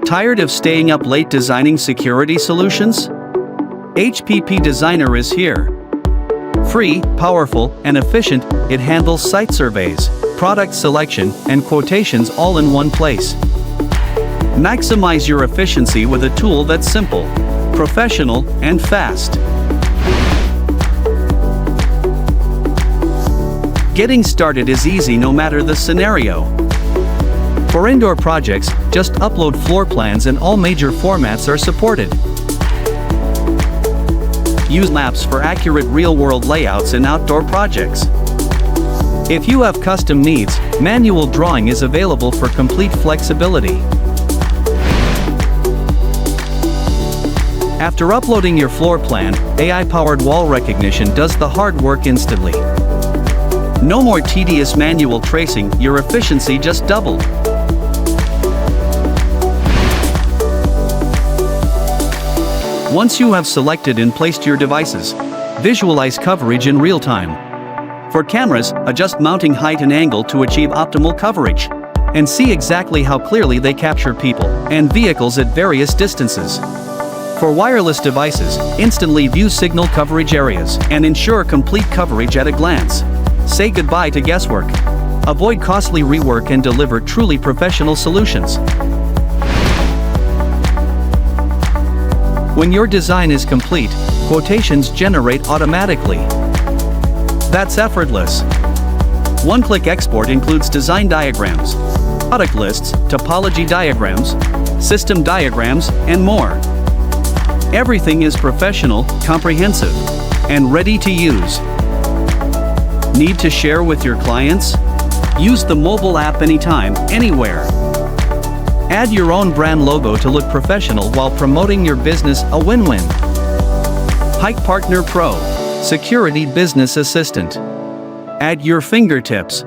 Tired of staying up late designing security solutions? HPP Designer is here. Free, powerful, and efficient, it handles site surveys, product selection, and quotations all in one place. Maximize your efficiency with a tool that's simple, professional, and fast. Getting started is easy no matter the scenario. For indoor projects, just upload floor plans and all major formats are supported. Use maps for accurate real-world layouts in outdoor projects. If you have custom needs, manual drawing is available for complete flexibility. After uploading your floor plan, AI-powered wall recognition does the hard work instantly. No more tedious manual tracing, your efficiency just doubled. Once you have selected and placed your devices, visualize coverage in real time. For cameras, adjust mounting height and angle to achieve optimal coverage, and see exactly how clearly they capture people and vehicles at various distances. For wireless devices, instantly view signal coverage areas and ensure complete coverage at a glance. Say goodbye to guesswork. Avoid costly rework and deliver truly professional solutions. When your design is complete, quotations generate automatically. That's effortless. One-click export includes design diagrams, product lists, topology diagrams, system diagrams, and more. Everything is professional, comprehensive, and ready to use. Need to share with your clients? Use the mobile app anytime, anywhere. Add your own brand logo to look professional while promoting your business, a win-win. Hik-Partner Pro Security Business Assistant. At your fingertips.